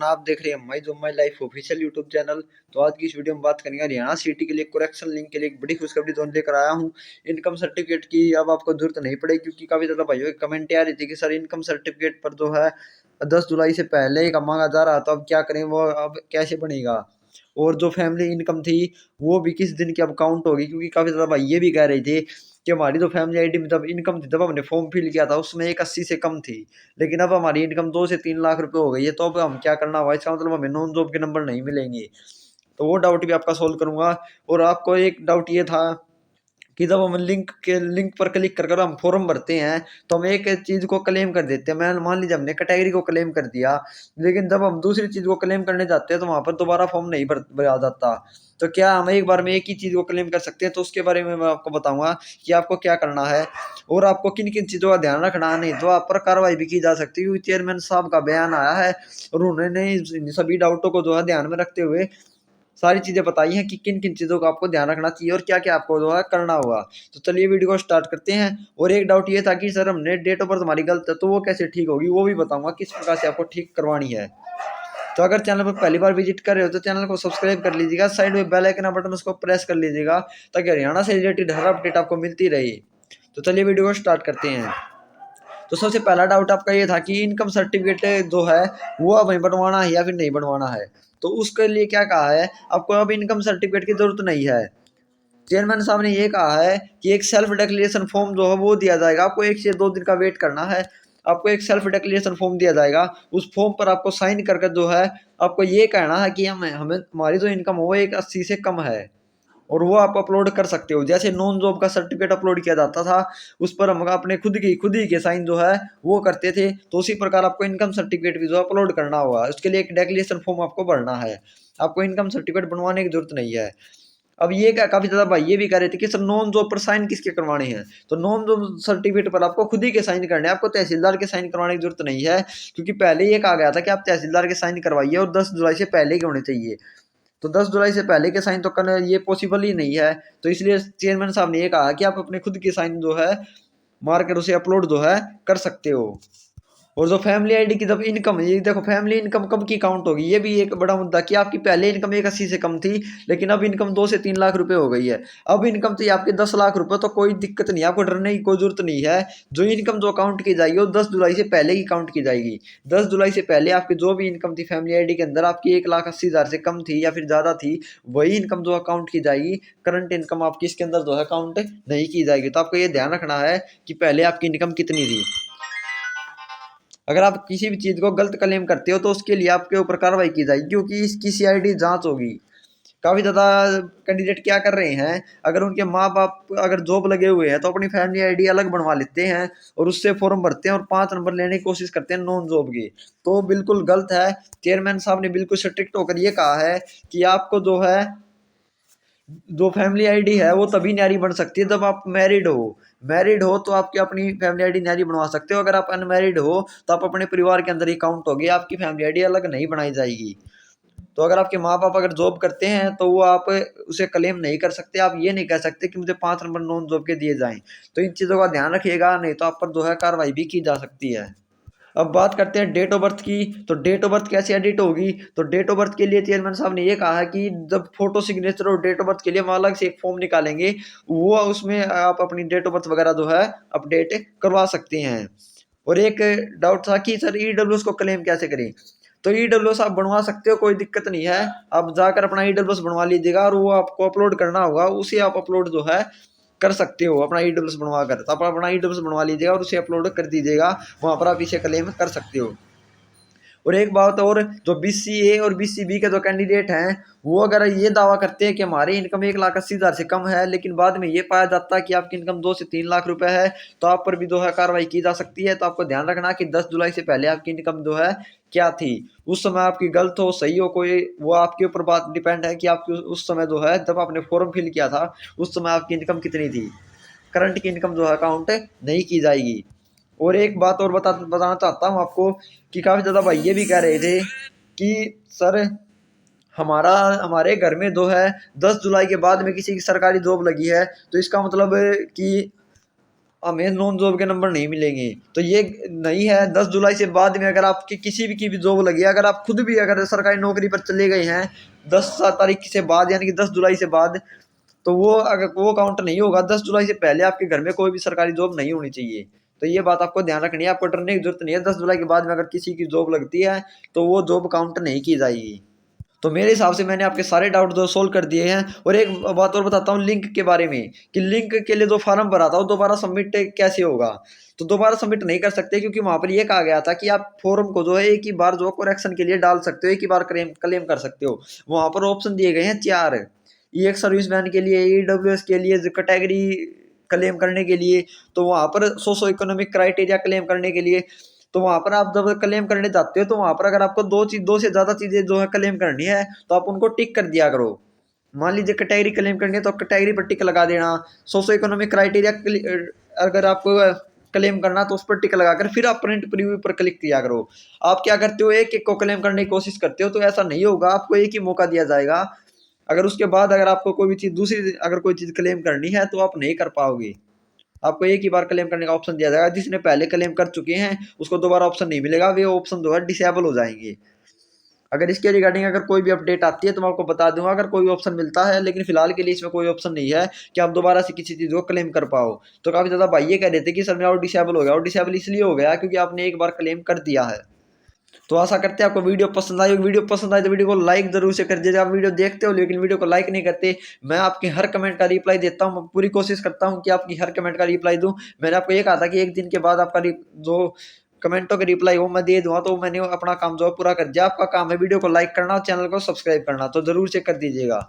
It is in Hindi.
आप देख रहे हैं my life official YouTube channel. तो आज की इस वीडियो में बात करेंगे हरियाणा सिटी के लिए करेक्शन लिंक के लिए एक बड़ी खुशखबरी जोन लेकर आया हूं। इनकम सर्टिफिकेट की अब आपको जरूरत नहीं पड़ेगी, क्योंकि काफी ज्यादा भाइयों की कमेंट आ रही थी कि सर इनकम सर्टिफिकेट पर जो है 10 जुलाई से पहले ही मांगा जा रहा था, अब क्या करें, वो अब कैसे बनेगा। और जो फैमिली इनकम थी वो भी किस दिन की अब काउंट होगी, क्योंकि काफी ज्यादा भाई ये भी कह रहे थे कि हमारी जो फैमिली आईडी में जब इनकम थी, जब हमने फॉर्म फिल किया था उसमें 180 से कम थी, लेकिन अब हमारी इनकम 2 से 3 लाख रुपए हो गई है। तो अब हम क्या करना होगा, इसका मतलब हमें नॉन जॉब के नंबर नहीं मिलेंगे। तो वो डाउट भी आपका सोल्व करूंगा। और आपको एक डाउट ये था कि जब हम लिंक पर क्लिक कर हम फॉर्म भरते हैं तो हम एक चीज को क्लेम कर देते हैं। मैं मान लीजिए हमने कैटेगरी को क्लेम कर दिया, लेकिन जब हम दूसरी चीज को क्लेम करने जाते हैं तो वहां पर दोबारा फॉर्म नहीं भरा जाता। तो क्या हम एक बार में एक ही चीज को क्लेम कर सकते हैं? तो उसके बारे में मैं आपको बताऊंगा कि आपको क्या करना है और आपको किन किन चीजों का ध्यान रखना है। नहीं तो आप पर कार्रवाई भी की जा सकती है, क्योंकि चेयरमैन साहब का बयान आया है और उन्होंने इन सभी डाउटों को जो है ध्यान में रखते हुए सारी चीजें बताई हैं कि किन किन चीजों का आपको ध्यान रखना चाहिए और क्या क्या आपको जो है करना होगा। तो चलिए वीडियो को स्टार्ट करते हैं। और एक डाउट ये था कि सर हमने डेट ऑफ बर्थ हमारी गलत है तो वो कैसे ठीक होगी, वो भी बताऊंगा किस प्रकार से आपको ठीक करवानी है। तो अगर चैनल पर पहली बार विजिट कर रहे हो तो चैनल को सब्सक्राइब कर लीजिएगा, साइड में बेल आइकन बटन उसको प्रेस कर लीजिएगा, ताकि हरियाणा से रिलेटेड हर अपडेट आपको मिलती रहे। तो चलिए वीडियो को स्टार्ट करते हैं। तो सबसे पहला डाउट आपका ये था कि इनकम सर्टिफिकेट जो है वो अब बनवाना है या फिर नहीं बनवाना है। तो उसके लिए क्या कहा है, आपको अब इनकम सर्टिफिकेट की जरूरत नहीं है। चेयरमैन साहब ने ये कहा है कि एक सेल्फ डिक्लेरेशन फॉर्म जो है वो दिया जाएगा, आपको 1 से 2 दिन का वेट करना है। आपको एक सेल्फ डिक्लेरेशन फॉर्म दिया जाएगा, उस फॉर्म पर आपको साइन करके जो है आपको ये कहना है कि हमें हमारी जो इनकम हो वो 180 से कम है। और वो आप अपलोड कर सकते हो, जैसे नॉन जॉब का सर्टिफिकेट अपलोड किया जाता था उस पर हम अपने खुद ही के साइन जो है वो करते थे, तो उसी प्रकार आपको इनकम सर्टिफिकेट भी जो अपलोड करना होगा। उसके लिए एक डिक्लेरेशन फॉर्म आपको भरना है, आपको इनकम सर्टिफिकेट बनवाने की जरूरत नहीं है। अब ये क्या काफी ज्यादा भाई ये भी कह रहे थे कि सर नॉन जॉब पर साइन किसके करवाने हैं। तो नॉन जॉब सर्टिफिकेट पर आपको खुद ही के साइन करने हैं, आपको तहसीलदार के साइन करवाने की जरूरत नहीं है, क्योंकि पहले ये कहा गया था कि आप तहसीलदार के साइन करवाइए और 10 जुलाई से पहले के होने चाहिए। तो 10 जुलाई से पहले के साइन तो करना ये पॉसिबल ही नहीं है। तो इसलिए चेयरमैन साहब ने ये कहा कि आप अपने खुद के साइन जो है मारकर उसे अपलोड जो है कर सकते हो। और जो फैमिली आईडी की जब इनकम है, ये देखो फैमिली इनकम कब की काउंट होगी, ये भी एक बड़ा मुद्दा कि आपकी पहले इनकम 180 से कम थी, लेकिन अब इनकम 2 से 3 लाख रुपए हो गई है। अब इनकम थी आपकी 10 लाख रुपए, तो कोई दिक्कत नहीं है, आपको डरने की कोई जरूरत नहीं है। जो इनकम जो काउंट की जाएगी वो 10 जुलाई से पहले ही काउंट की जाएगी। 10 जुलाई से पहले आपकी जो भी इनकम थी फैमिली आईडी के अंदर, आपकी 1,80,000 से कम थी या फिर ज्यादा थी, वही इनकम जो अकाउंट की जाएगी। करंट इनकम आपकी इसके अंदर जो है काउंट नहीं की जाएगी। तो आपको ये ध्यान रखना है कि पहले आपकी इनकम कितनी थी। अगर आप किसी भी चीज को गलत क्लेम करते हो तो उसके लिए आपके ऊपर कार्रवाई की जाएगी, क्योंकि इसकी सीआईडी जांच होगी। काफी ज्यादा कैंडिडेट क्या कर रहे हैं, अगर उनके माँ बाप अगर जॉब लगे हुए हैं तो अपनी फैमिली आईडी अलग बनवा लेते हैं और उससे फॉर्म भरते हैं और 5 नंबर लेने की कोशिश करते हैं नॉन जॉब की। तो बिल्कुल गलत है। चेयरमैन साहब ने बिल्कुल स्ट्रिक्ट होकर ये कहा है कि आपको जो फैमिली आईडी है वो तभी न्यारी बन सकती है जब आप मैरिड हो तो आपकी अपनी फैमिली आईडी न्यारी बनवा सकते हो। अगर आप अनमैरिड हो तो आप अपने परिवार के अंदर ही काउंट होगे, आपकी फैमिली आईडी अलग नहीं बनाई जाएगी। तो अगर आपके माँ बाप अगर जॉब करते हैं तो वो आप उसे क्लेम नहीं कर सकते, आप ये नहीं कह सकते कि मुझे 5 नंबर नॉन जॉब के दिए जाएं। तो इन चीज़ों का ध्यान रखिएगा, नहीं तो आप पर जो है कार्रवाई भी की जा सकती है। अब बात करते हैं डेट ऑफ बर्थ की। तो डेट ऑफ बर्थ कैसे एडिट होगी, तो डेट ऑफ बर्थ के लिए चेयरमैन साहब ने ये कहा है कि जब फोटो सिग्नेचर और डेट ऑफ बर्थ के लिए हम अलग से एक फॉर्म निकालेंगे, वो उसमें आप अपनी डेट ऑफ बर्थ वगैरह जो है अपडेट करवा सकते हैं। और एक डाउट था कि सर ईडब्ल्यूएस को क्लेम कैसे करें। तो ईडब्ल्यूएस आप बनवा सकते हो, कोई दिक्कत नहीं है। आप जाकर अपना ईडब्ल्यूएस बनवा लीजिएगा और वो आपको अपलोड करना होगा, उसे आप अपलोड जो है कर सकते हो अपना ईडब्ल्यूएस बनवा कर। तो आप अपना ईडब्ल्यूएस बनवा लीजिएगा और उसे अपलोड कर दीजिएगा, वहां पर आप इसे क्लेम कर सकते हो। और एक बात और, जो BCA और BCB के जो कैंडिडेट हैं वो अगर ये दावा करते हैं कि हमारी इनकम 1,80,000 से कम है, लेकिन बाद में ये पाया जाता है कि आपकी इनकम 2 से 3 लाख रुपए है, तो आप पर भी जो है कार्रवाई की जा सकती है। तो आपको ध्यान रखना कि 10 जुलाई से पहले आपकी इनकम जो है क्या थी। उस समय आपकी गलत हो सही हो कोई, वो आपके ऊपर बात डिपेंड है कि आपकी उस समय जो है जब आपने फॉर्म फिल किया था उस समय आपकी इनकम कितनी थी। करंट की इनकम जो है काउंट नहीं की जाएगी। और एक बात और बताना चाहता हूँ आपको कि काफ़ी ज़्यादा भाई ये भी कह रहे थे कि सर हमारा हमारे घर में जो है 10 जुलाई के बाद में किसी की सरकारी जॉब लगी है, तो इसका मतलब कि हमें नॉन जॉब के नंबर नहीं मिलेंगे। तो ये नहीं है, 10 जुलाई से बाद में अगर आपकी किसी भी की भी जॉब लगी है, अगर आप खुद भी अगर सरकारी नौकरी पर चले गए हैं 10 तारीख से बाद यानी कि 10 जुलाई से बाद, तो वो अगर वो काउंट नहीं होगा। 10 जुलाई से पहले आपके घर में कोई भी सरकारी जॉब नहीं होनी चाहिए। तो ये बात आपको ध्यान रखनी है, आपको डरने की जरूरत नहीं है। 10 जुलाई के बाद में अगर किसी की जॉब लगती है तो वो जॉब काउंट नहीं की जाएगी। तो मेरे हिसाब से मैंने आपके सारे डाउट जो सोल्व कर दिए हैं। और एक बात और बताता हूँ लिंक के बारे में, कि लिंक के लिए जो फॉर्म भरा था वो दोबारा सबमिट कैसे होगा। तो दोबारा सबमिट नहीं कर सकते, क्योंकि वहां पर ये कहा गया था कि आप फॉर्म को जो है एक ही बार जो करेक्शन के लिए डाल सकते हो, एक ही बार क्लेम कर सकते हो। वहां पर ऑप्शन दिए गए हैं 4, ये एक सर्विसमैन के लिए, ईडब्ल्यूएस के लिए, कैटेगरी क्लेम करने के लिए, तो वहां पर सोशो इकोनॉमिक क्राइटेरिया क्लेम करने के लिए। तो वहां पर आप जब क्लेम करने जाते हो तो वहां पर अगर आपको दो से ज्यादा चीजें जो है क्लेम करनी है तो आप उनको टिक कर दिया करो। मान लीजिए कैटेगरी क्लेम करनी है तो कैटेगरी पर टिक लगा देना। सोशो इकोनॉमिक क्राइटेरिया अगर आपको क्लेम करना तो उस पर टिक लगाकर फिर आप प्रिंट प्रीव्यू पर क्लिक किया करो। आप क्या करते हो, एक एक को क्लेम करने की कोशिश करते हो, तो ऐसा नहीं होगा, आपको एक ही मौका दिया जाएगा। अगर उसके बाद अगर आपको कोई भी चीज दूसरी अगर कोई चीज क्लेम करनी है तो आप नहीं कर पाओगे। आपको एक ही बार क्लेम करने का ऑप्शन दिया जाएगा। जिसने पहले क्लेम कर चुके हैं उसको दोबारा ऑप्शन नहीं मिलेगा, वे ऑप्शन जो है डिसेबल हो जाएंगे। अगर इसके रिगार्डिंग अगर कोई भी अपडेट आती है तो मैं आपको बता दूंगा, अगर कोई ऑप्शन मिलता है। लेकिन फिलहाल के लिए इसमें कोई ऑप्शन नहीं है कि आप दोबारा से किसी चीज़ को क्लेम कर पाओ। तो काफ़ी ज़्यादा भाई ये कह रहे थे कि सर मेरा डिसेबल हो गया, और डिसेबल इसलिए हो गया क्योंकि आपने एक बार क्लेम कर दिया है। तो आशा करते हैं आपको वीडियो पसंद आई होगी। वीडियो पसंद आए तो वीडियो को लाइक जरूर से कर दीजिए। आप वीडियो देखते हो लेकिन वीडियो को लाइक नहीं करते। मैं आपके हर कमेंट का रिप्लाई देता हूँ, पूरी कोशिश करता हूँ कि आपकी हर कमेंट का रिप्लाई दूँ। मैंने आपको ये कहा था कि एक दिन के बाद आपका जो कमेंटों का रिप्लाई हो मैं दे दूंगा, तो मैंने अपना काम जो है पूरा कर दिया। आपका काम है वीडियो को लाइक करना और चैनल को सब्सक्राइब करना, तो जरूर से कर दीजिएगा।